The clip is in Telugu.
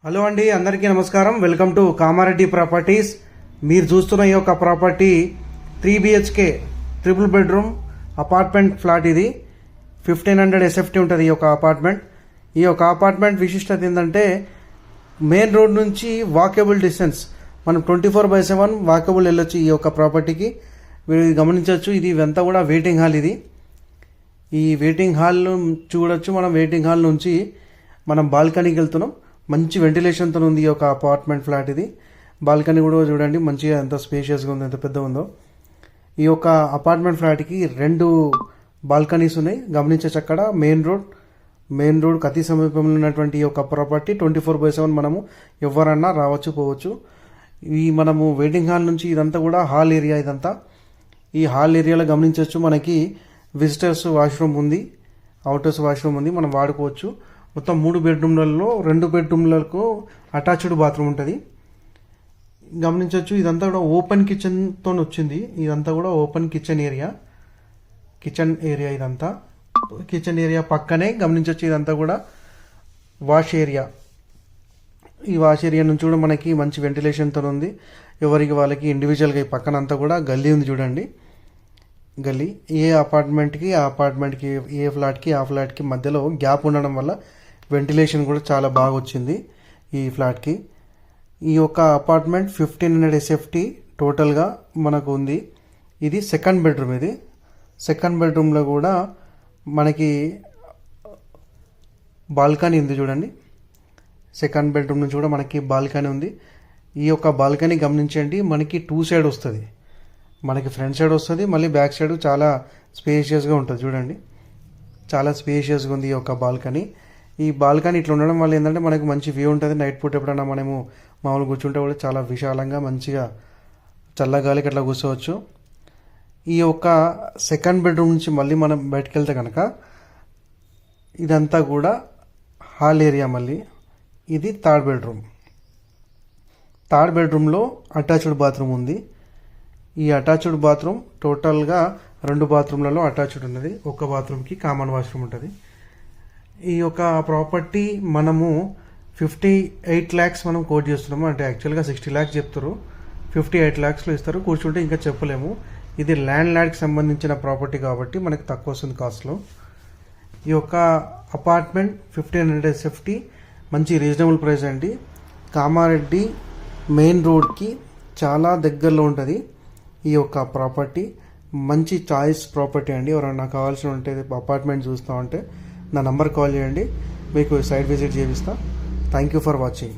హలో అండి, అందరికీ నమస్కారం. Welcome to Kamareddy properties. మీరు చూస్తున్న ఈ యొక్క property 3 BHK triple bedroom apartment flat. ఇది 1500 SFT ఉంటుంది ఈ యొక్క అపార్ట్మెంట్. ఈ యొక్క అపార్ట్మెంట్ విశిష్టత ఏంటంటే మెయిన్ రోడ్ నుంచి వాకబుల్ డిస్టెన్స్, మనం 24/7 వాకబుల్ వెళ్ళొచ్చు ఈ యొక్క ప్రాపర్టీకి. మీరు గమనించవచ్చు, ఇది ఇదంతా కూడా వెయిటింగ్ హాల్. ఇది ఈ వెయిటింగ్ హాల్ చూడొచ్చు. మనం వెయిటింగ్ హాల్ నుంచి మనం బాల్కనీకి వెళ్తున్నాం. మంచి వెంటిలేషన్తో ఉంది ఈ యొక్క అపార్ట్మెంట్ ఫ్లాట్. ఇది బాల్కనీ కూడా చూడండి, మంచిగా ఎంత స్పేషియస్గా ఉంది, ఎంత పెద్ద ఉందో. ఈ యొక్క అపార్ట్మెంట్ ఫ్లాట్కి 2 బాల్కనీస్ ఉన్నాయి. గమనించచ్చు, అక్కడ మెయిన్ రోడ్ అతి సమీపంలో ఉన్నటువంటి ఈ యొక్క ప్రాపర్టీ 24/7 మనము ఎవరన్నా రావచ్చు పోవచ్చు. ఈ మనము వెయిటింగ్ హాల్ నుంచి ఇదంతా కూడా హాల్ ఏరియా. ఇదంతా ఈ హాల్ ఏరియాలో గమనించవచ్చు, మనకి విజిటర్స్ వాష్రూమ్ ఉంది, అవుటర్స్ వాష్రూమ్ ఉంది, మనం వాడుకోవచ్చు. మొత్తం 3 బెడ్రూమ్లలో 2 బెడ్రూమ్లకు అటాచ్డ్ బాత్రూమ్ ఉంటుంది. గమనించవచ్చు, ఇదంతా కూడా ఓపెన్ కిచెన్తో వచ్చింది. ఇదంతా కూడా ఓపెన్ కిచెన్ ఏరియా. ఇదంతా కిచెన్ ఏరియా పక్కనే గమనించవచ్చు, ఇదంతా కూడా వాష్ ఏరియా. ఈ వాష్ ఏరియా నుంచి కూడా మనకి మంచి వెంటిలేషన్తో ఉంది. ఎవరికి వాళ్ళకి ఇండివిజువల్గా ఈ పక్కన అంతా కూడా గల్లీ ఉంది చూడండి. గల్లీ ఏ అపార్ట్మెంట్కి ఏ ఫ్లాట్కి ఆ ఫ్లాట్కి మధ్యలో గ్యాప్ ఉండడం వల్ల వెంటిలేషన్ కూడా చాలా బాగా వచ్చింది ఈ ఫ్లాట్కి. ఈ యొక్క అపార్ట్మెంట్ 1500 SFT టోటల్గా మనకు ఉంది. ఇది సెకండ్ బెడ్రూమ్. ఇది సెకండ్ బెడ్రూమ్లో కూడా మనకి బాల్కనీ ఉంది చూడండి. సెకండ్ బెడ్రూమ్ నుంచి కూడా మనకి బాల్కనీ ఉంది. ఈ యొక్క బాల్కనీ గమనించండి, మనకి 2 సైడ్ వస్తుంది. మనకి ఫ్రంట్ సైడ్ వస్తుంది, మళ్ళీ బ్యాక్ సైడ్ చాలా స్పేషియస్గా ఉంటుంది చూడండి. చాలా స్పేషియస్గా ఉంది ఈ యొక్క బాల్కనీ. ఈ బాల్కనీ ఇట్లా ఉండడం వల్ల ఏంటంటే మనకు మంచి వ్యూ ఉంటుంది. నైట్ పూట ఎప్పుడైనా మనము మామూలు కూర్చుంటే కూడా చాలా విశాలంగా మంచిగా చల్లగాలికి అట్లా కూర్చోవచ్చు. ఈ యొక్క సెకండ్ బెడ్రూమ్ నుంచి మళ్ళీ మనం బయటకు వెళ్తే కనుక ఇదంతా కూడా హాల్ ఏరియా. మళ్ళీ ఇది థర్డ్ బెడ్రూమ్లో అటాచ్డ్ బాత్రూమ్ ఉంది. ఈ అటాచ్డ్ బాత్రూమ్ టోటల్గా 2 బాత్రూమ్లలో అటాచ్డ్ ఉన్నది. ఒక బాత్రూమ్కి కామన్ వాష్రూమ్ ఉంటుంది. ఈ యొక్క ప్రాపర్టీ మనము 58 lakhs మనం కోట్ చేస్తున్నాము. అంటే యాక్చువల్గా 60 lakhs చెప్తారు, 58 lakhsలో ఇస్తారు. కూర్చుంటే ఇంకా చెప్పలేము. ఇది ల్యాండ్ లాడ్కి సంబంధించిన ప్రాపర్టీ కాబట్టి మనకి తక్కువ వస్తుంది కాస్ట్లో. ఈ యొక్క అపార్ట్మెంట్ 1500 SFT మంచి రీజనబుల్ ప్రైస్ అండి. కామారెడ్డి మెయిన్ రోడ్కి చాలా దగ్గరలో ఉంటుంది ఈ యొక్క ప్రాపర్టీ. మంచి చాయిస్ ప్రాపర్టీ అండి. ఎవరన్నా కావాల్సి ఉంటే అపార్ట్మెంట్ చూస్తూ ఉంటే నా నంబర్ కాల్ చేయండి, మీకు సైట్ విజిట్ చేపిస్తా. Thank you for watching.